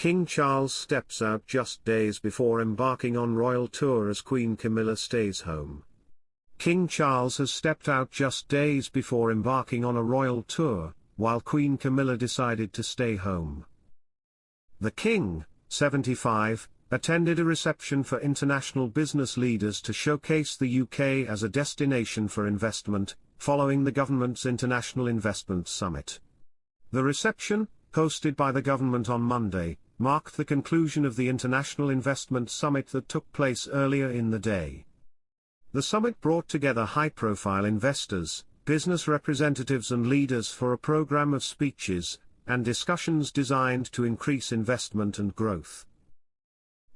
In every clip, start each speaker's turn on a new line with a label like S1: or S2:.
S1: King Charles steps out just days before embarking on royal tour as Queen Camilla stays home. King Charles has stepped out just days before embarking on a royal tour, while Queen Camilla decided to stay home. The King, 75, attended a reception for international business leaders to showcase the UK as a destination for investment, following the government's International Investment Summit. The reception, hosted by the government on Monday, marked the conclusion of the International Investment Summit that took place earlier in the day. The summit brought together high-profile investors, business representatives and leaders for a program of speeches and discussions designed to increase investment and growth.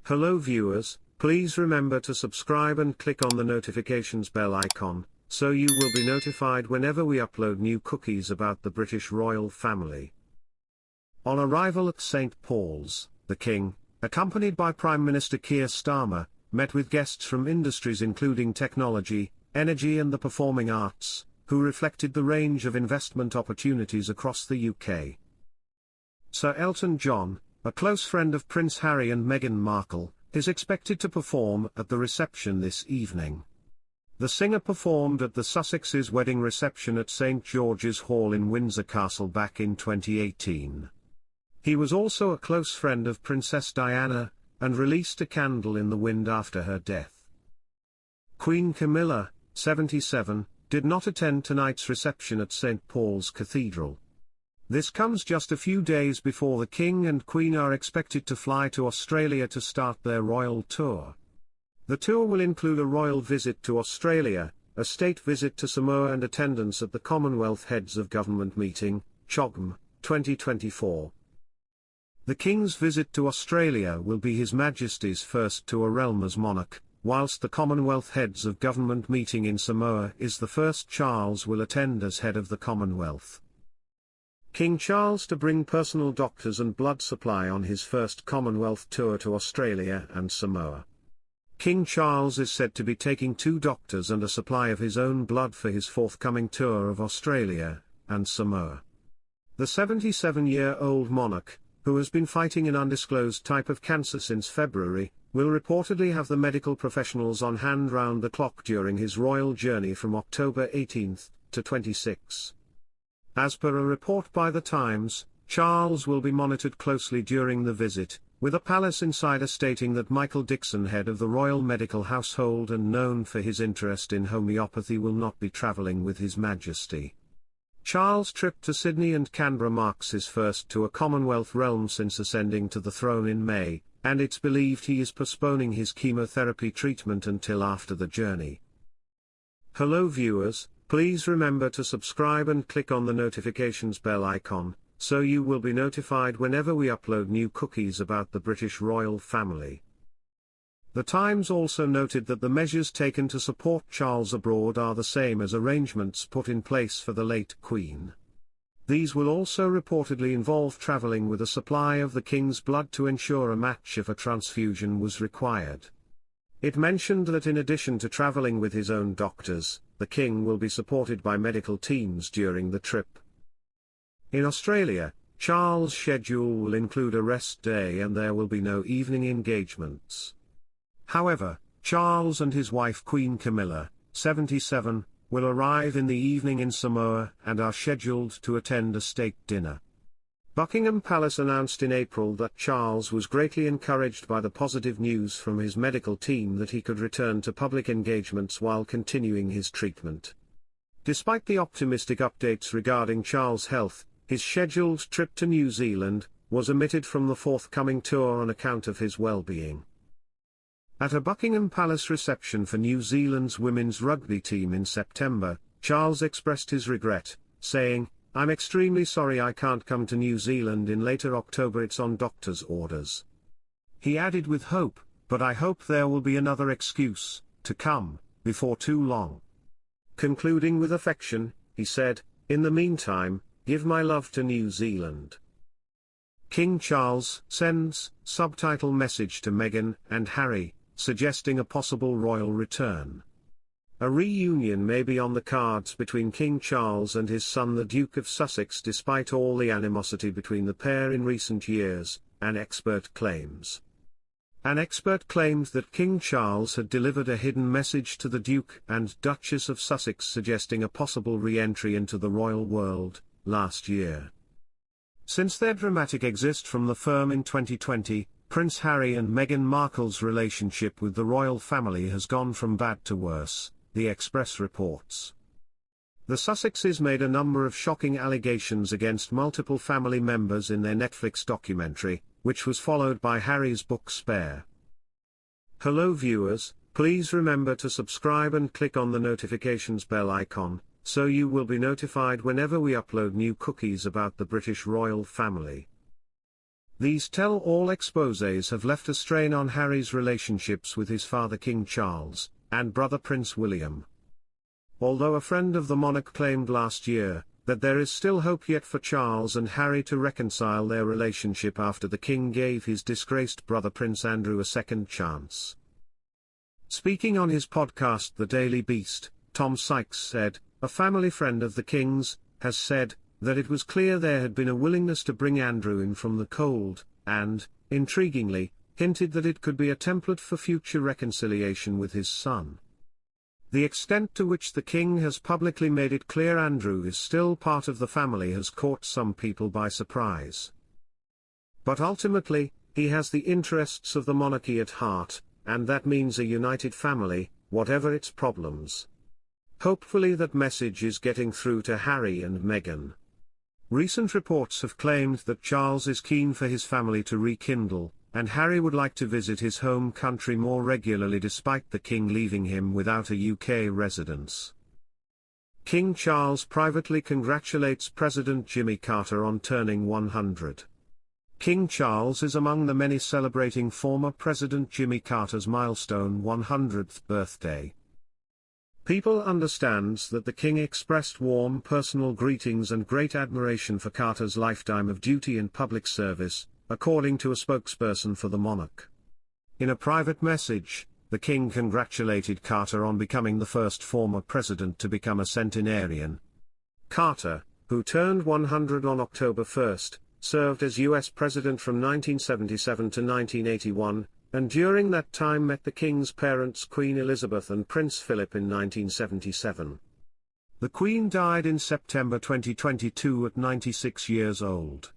S1: Hello viewers, please remember to subscribe and click on the notifications bell icon, so you will be notified whenever we upload new cookies about the British royal family. On arrival at St. Paul's, the King, accompanied by Prime Minister Keir Starmer, met with guests from industries including technology, energy and the performing arts, who reflected the range of investment opportunities across the UK. Sir Elton John, a close friend of Prince Harry and Meghan Markle, is expected to perform at the reception this evening. The singer performed at the Sussex's wedding reception at St. George's Hall in Windsor Castle back in 2018. He was also a close friend of Princess Diana, and released A Candle in the Wind after her death. Queen Camilla, 77, did not attend tonight's reception at St. Paul's Cathedral. This comes just a few days before the King and Queen are expected to fly to Australia to start their royal tour. The tour will include a royal visit to Australia, a state visit to Samoa and attendance at the Commonwealth Heads of Government meeting, CHOGM, 2024. The King's visit to Australia will be His Majesty's first to a realm as monarch, whilst the Commonwealth Heads of Government meeting in Samoa is the first Charles will attend as head of the Commonwealth. King Charles to bring personal doctors and blood supply on his first Commonwealth tour to Australia and Samoa. King Charles is said to be taking 2 doctors and a supply of his own blood for his forthcoming tour of Australia and Samoa. The 77-year-old monarch, who has been fighting an undisclosed type of cancer since February, will reportedly have the medical professionals on hand round the clock during his royal journey from October 18 to 26. As per a report by The Times, Charles will be monitored closely during the visit, with a palace insider stating that Michael Dixon, head of the royal medical household and known for his interest in homeopathy, will not be travelling with His Majesty. Charles' trip to Sydney and Canberra marks his first to a Commonwealth realm since ascending to the throne in May, and it's believed he is postponing his chemotherapy treatment until after the journey. Hello viewers, please remember to subscribe and click on the notifications bell icon, so you will be notified whenever we upload new cookies about the British royal family. The Times also noted that the measures taken to support Charles abroad are the same as arrangements put in place for the late Queen. These will also reportedly involve travelling with a supply of the King's blood to ensure a match if a transfusion was required. It mentioned that in addition to travelling with his own doctors, the King will be supported by medical teams during the trip. In Australia, Charles' schedule will include a rest day and there will be no evening engagements. However, Charles and his wife Queen Camilla, 77, will arrive in the evening in Samoa and are scheduled to attend a state dinner. Buckingham Palace announced in April that Charles was greatly encouraged by the positive news from his medical team that he could return to public engagements while continuing his treatment. Despite the optimistic updates regarding Charles' health, his scheduled trip to New Zealand was omitted from the forthcoming tour on account of his well-being. At a Buckingham Palace reception for New Zealand's women's rugby team in September, Charles expressed his regret, saying, "I'm extremely sorry I can't come to New Zealand in later October, it's on doctor's orders." He added with hope, "But I hope there will be another excuse to come before too long." Concluding with affection, he said, "In the meantime, give my love to New Zealand." King Charles sends subtitle message to Meghan and Harry, suggesting a possible royal return. A reunion may be on the cards between King Charles and his son the Duke of Sussex despite all the animosity between the pair in recent years, an expert claims. An expert claimed that King Charles had delivered a hidden message to the Duke and Duchess of Sussex suggesting a possible re-entry into the royal world, last year. Since their dramatic exit from the firm in 2020, Prince Harry and Meghan Markle's relationship with the royal family has gone from bad to worse, the Express reports. The Sussexes made a number of shocking allegations against multiple family members in their Netflix documentary, which was followed by Harry's book Spare. Hello viewers, please remember to subscribe and click on the notifications bell icon, so you will be notified whenever we upload new cookies about the British royal family. These tell-all exposés have left a strain on Harry's relationships with his father King Charles, and brother Prince William. Although a friend of the monarch claimed last year, that there is still hope yet for Charles and Harry to reconcile their relationship after the king gave his disgraced brother Prince Andrew a second chance. Speaking on his podcast The Daily Beast, Tom Sykes said, "A family friend of the king's has said that it was clear there had been a willingness to bring Andrew in from the cold, and, intriguingly, hinted that it could be a template for future reconciliation with his son. The extent to which the king has publicly made it clear Andrew is still part of the family has caught some people by surprise. But ultimately, he has the interests of the monarchy at heart, and that means a united family, whatever its problems. Hopefully that message is getting through to Harry and Meghan." Recent reports have claimed that Charles is keen for his family to rekindle, and Harry would like to visit his home country more regularly despite the king leaving him without a UK residence. King Charles privately congratulates President Jimmy Carter on turning 100. King Charles is among the many celebrating former President Jimmy Carter's milestone 100th birthday. People understands that the king expressed warm personal greetings and great admiration for Carter's lifetime of duty and public service, according to a spokesperson for the monarch. In a private message, the king congratulated Carter on becoming the first former president to become a centenarian. Carter, who turned 100 on October 1, served as U.S. president from 1977 to 1981, and during that time met the king's parents Queen Elizabeth and Prince Philip in 1977. The Queen died in September 2022 at 96 years old.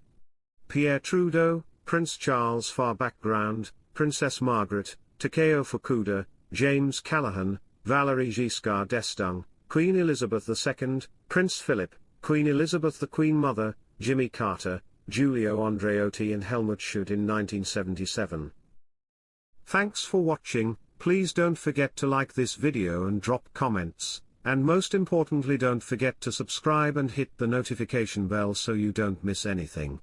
S1: Pierre Trudeau, Prince Charles far background, Princess Margaret, Takeo Fukuda, James Callaghan, Valéry Giscard d'Estaing, Queen Elizabeth II, Prince Philip, Queen Elizabeth the Queen Mother, Jimmy Carter, Giulio Andreotti and Helmut Schmidt in 1977. Thanks for watching. Please don't forget to like this video and drop comments, and most importantly don't forget to subscribe and hit the notification bell so you don't miss anything.